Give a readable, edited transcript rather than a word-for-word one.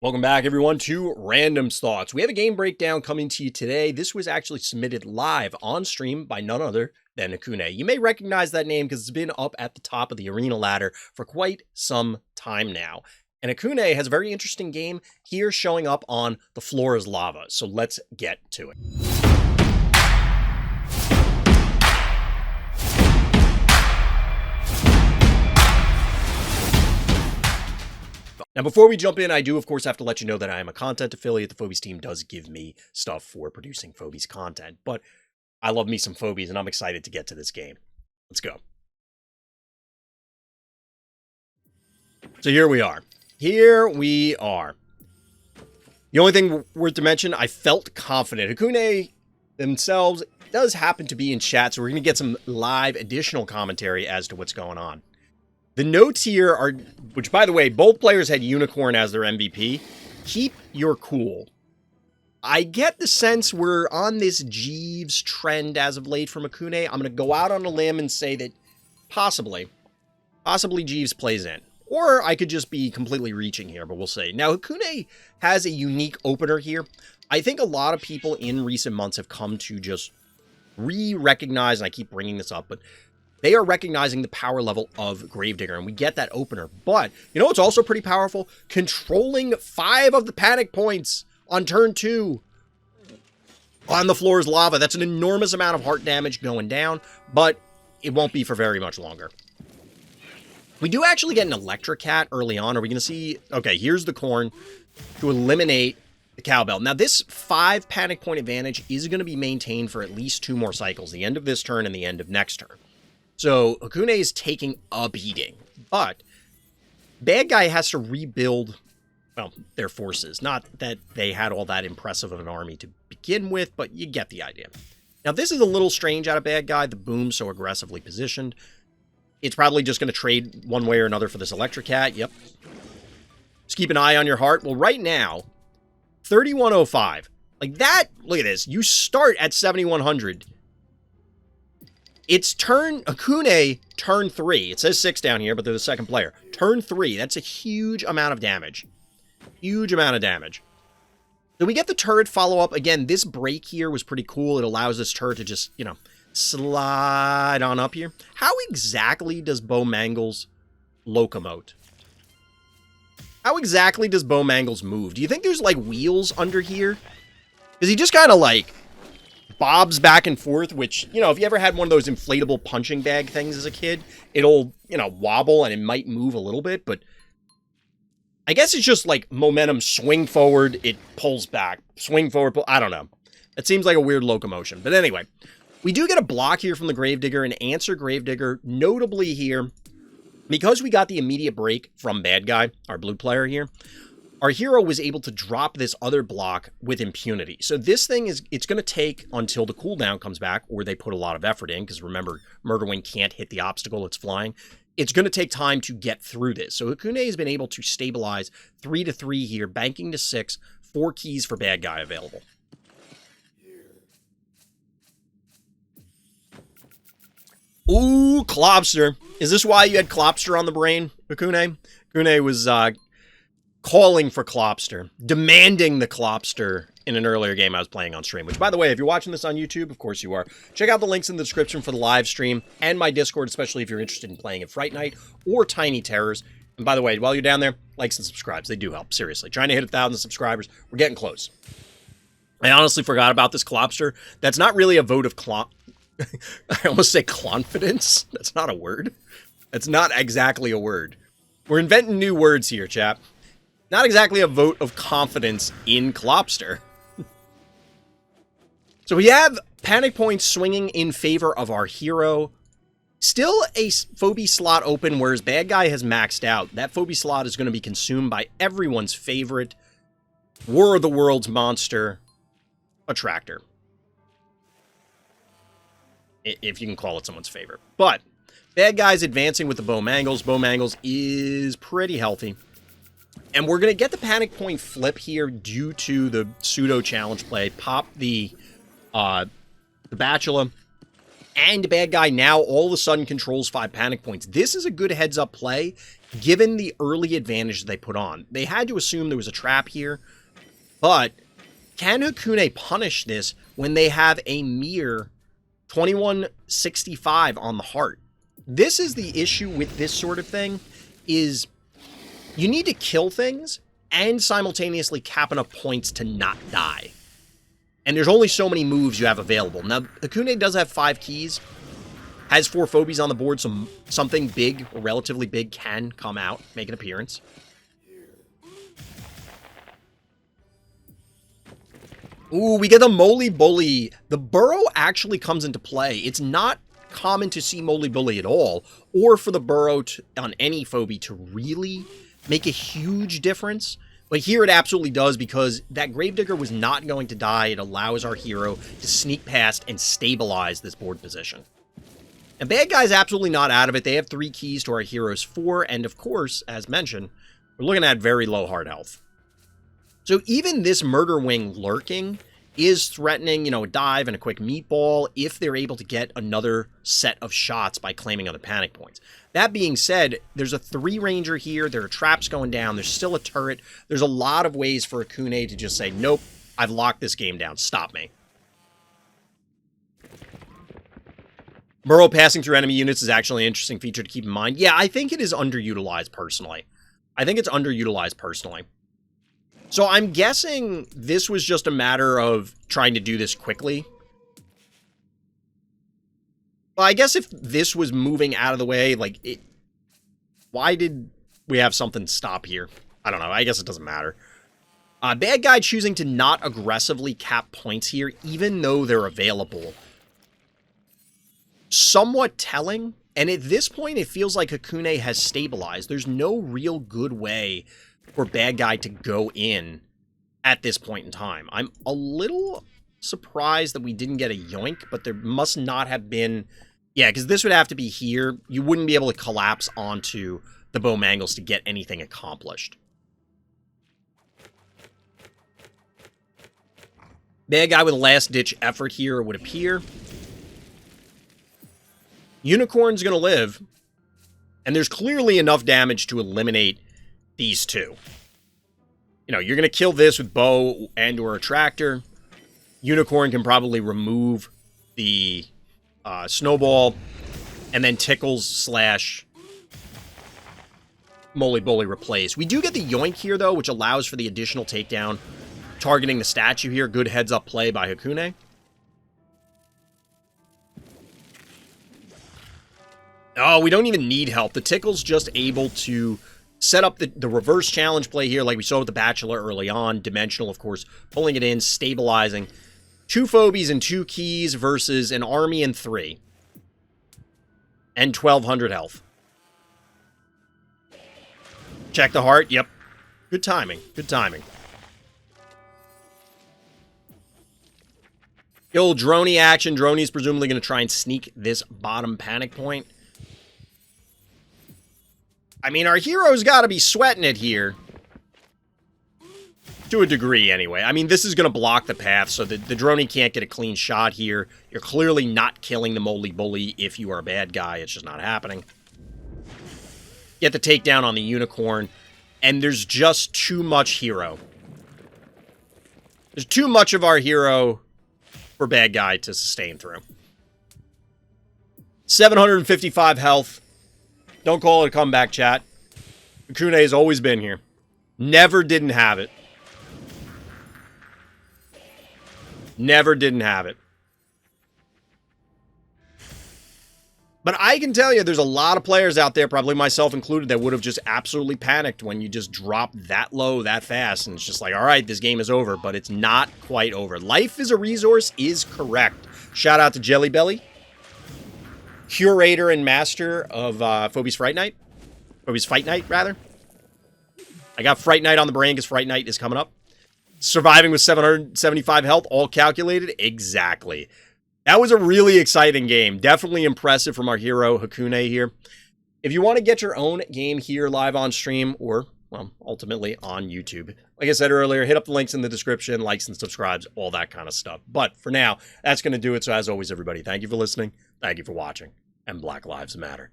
Welcome back, everyone, to Random's Thoughts. We have a game breakdown coming to you today. This was actually submitted live on stream by none other than Hakunay. You may recognize that name because it's been up at the top of the arena ladder for quite some time now. And Hakunay has a very interesting game here showing up on The Floor is Lava. So let's get to it. Now, before we jump in, I do, of course, have to let you know that I am a content affiliate. The Phobies team does give me stuff for producing Phobies content, but I love me some Phobies, and I'm excited to get to this game. Let's go. So here we are. Here we are. The only thing worth to mention, I felt confident. Hakunay themselves does happen to be in chat, so we're going to get some live additional commentary as to what's going on. The notes here are, which by the way, both players had Unicorn as their MVP. Keep your cool. I get the sense we're on this Jeeves trend as of late from Hakunay. I'm going to go out on a limb and say that possibly Jeeves plays in. Or I could just be completely reaching here, but we'll see. Now, Hakunay has a unique opener here. I think a lot of people in recent months have come to just re-recognize, and I keep bringing this up, but they are recognizing the power level of Gravedigger, and we get that opener. But, you know what's also pretty powerful? Controlling 5 of the panic points on turn 2 on The Floor is Lava. That's an enormous amount of heart damage going down, but it won't be for very much longer. We do actually get an Electric Cat early on. Are we going to see? Okay, here's the Corn to eliminate the Cowbell. Now, this 5 panic point advantage is going to be maintained for at least 2 more cycles, the end of this turn and the end of next turn. So, Hakunay is taking a beating, but Bad Guy has to rebuild, well, their forces. Not that they had all that impressive of an army to begin with, but you get the idea. Now, this is a little strange out of Bad Guy, the boom so aggressively positioned. It's probably just going to trade one way or another for this Electric Cat, yep. Just keep an eye on your heart. Well, right now, 3105. Like that, look at this. You start at 7100. It's Hakunay, turn 3. It says 6 down here, but they're the second player. Turn 3. That's a huge amount of damage. Huge amount of damage. So we get the turret follow-up. Again, this break here was pretty cool. It allows this turret to just, you know, slide on up here. How exactly does Bo Mangles locomote? How exactly does Bo Mangles move? Do you think there's, like, wheels under here? Is he just kind of, like, bobs back and forth, which, you know, if you ever had one of those inflatable punching bag things as a kid, it'll, you know, wobble and it might move a little bit, but I guess it's just like momentum, swing forward, it pulls back, swing forward, I don't know. It seems like a weird locomotion. But anyway, we do get a block here from the Gravedigger, and answer Gravedigger, notably here, because we got the immediate break from Bad Guy, our blue player here, our hero was able to drop this other block with impunity. So this thing is, it's going to take until the cooldown comes back, or they put a lot of effort in, because remember, Murderwing can't hit the obstacle it's flying. It's going to take time to get through this. So Hakunay has been able to stabilize 3 to 3 here, banking to 6, 4 keys for Bad Guy available. Ooh, Clobster. Is this why you had Clobster on the brain, Hakunay? Hakunay was calling for Clobster, demanding the Clobster in an earlier game I was playing on stream, which, by the way, if you're watching this on YouTube, of course you are, check out the links in the description for the live stream and my Discord, especially if you're interested in playing at Fright Night or Tiny Terrors. And by the way, while you're down there, likes and subscribes. They do help, seriously. Trying to hit 1,000 subscribers. We're getting close. I honestly forgot about this Clobster. That's not really a vote of I almost say confidence. That's not a word. That's not exactly a word. We're inventing new words here, chap. Not exactly a vote of confidence in Clobster. So we have panic points swinging in favor of our hero. Still a Phobie slot open, whereas Bad Guy has maxed out. That Phobie slot is going to be consumed by everyone's favorite War of the Worlds monster, Attractor. If you can call it someone's favorite. But Bad Guy's advancing with the Bo Mangles. Bo Mangles is pretty healthy. And we're going to get the panic point flip here due to the pseudo challenge play. Pop the Bachelor. And Bad Guy now all of a sudden controls 5 panic points. This is a good heads up play given the early advantage they put on. They had to assume there was a trap here, but can Hakunay punish this when they have a mere 2165 on the heart? This is the issue with this sort of thing, is you need to kill things and simultaneously cap enough points to not die. And there's only so many moves you have available. Now, Hakunay does have 5 keys, has 4 Phobies on the board, so something big or relatively big can come out, make an appearance. Ooh, we get the Moly Bully. The Burrow actually comes into play. It's not common to see Moly Bully at all, or for the Burrow on any Phobie to really make a huge difference. But here it absolutely does, because that Gravedigger was not going to die. It allows our hero to sneak past and stabilize this board position. And bad guy's absolutely not out of it. They have 3 keys to our hero's 4, and of course, as mentioned, we're looking at very low hard health. So even this Murder Wing lurking is threatening, you know, a dive and a quick meatball if they're able to get another set of shots by claiming other panic points. That being said, there's a 3 ranger here. There are traps going down. There's still a turret. There's a lot of ways for Hakunay to just say, nope, I've locked this game down. Stop me. Burrow passing through enemy units is actually an interesting feature to keep in mind. Yeah, I think it is underutilized personally. I think it's underutilized personally. So I'm guessing this was just a matter of trying to do this quickly. Well, I guess if this was moving out of the way, like, why did we have something stop here? I don't know. I guess it doesn't matter. Bad guy choosing to not aggressively cap points here, even though they're available. Somewhat telling. And at this point, it feels like Hakunay has stabilized. There's no real good way for bad guy to go in at this point in time. I'm a little surprised that we didn't get a yoink, but there must not have been... Yeah, because this would have to be here. You wouldn't be able to collapse onto the bow mangles to get anything accomplished. Bad guy with a last-ditch effort here, it would appear. Unicorn's going to live, and there's clearly enough damage to eliminate these 2. You know, you're going to kill this with bow and or a tractor. Unicorn can probably remove the snowball, and then tickles slash Moly Bully replace. We do get the yoink here, though, which allows for the additional takedown. Targeting the statue here. Good heads-up play by Hakunay. Oh, we don't even need help. The tickle's just able to set up the reverse challenge play here, like we saw with the Bachelor early on. Dimensional, of course, pulling it in, stabilizing. 2 Phobies and 2 keys versus an army and 3. And 1,200 health. Check the heart. Yep. Good timing. Good timing. The old Droney action. Droney's presumably going to try and sneak this bottom panic point. I mean, our hero's got to be sweating it here. To a degree, anyway. I mean, this is going to block the path, so the Droney can't get a clean shot here. You're clearly not killing the Moly Bully if you are a bad guy. It's just not happening. Get the takedown on the Unicorn, and there's just too much hero. There's too much of our hero for bad guy to sustain through. 755 health. Don't call it a comeback, chat. Hakunay has always been here. Never didn't have it. Never didn't have it. But I can tell you, there's a lot of players out there, probably myself included, that would have just absolutely panicked when you just drop that low that fast. And it's just like, all right, this game is over. But it's not quite over. Life is a resource is correct. Shout out to Jelly Belly, curator and master of Phobies Fright Night. Phobies Fight Night, rather. I got Fright Night on the brain because Fright Night is coming up. Surviving with 775 health, all calculated? Exactly. That was a really exciting game. Definitely impressive from our hero, Hakunay, here. If you want to get your own game here live on stream, or, well, ultimately on YouTube, like I said earlier, hit up the links in the description, likes and subscribes, all that kind of stuff. But for now, that's going to do it. So as always, everybody, thank you for listening, thank you for watching, and Black Lives Matter.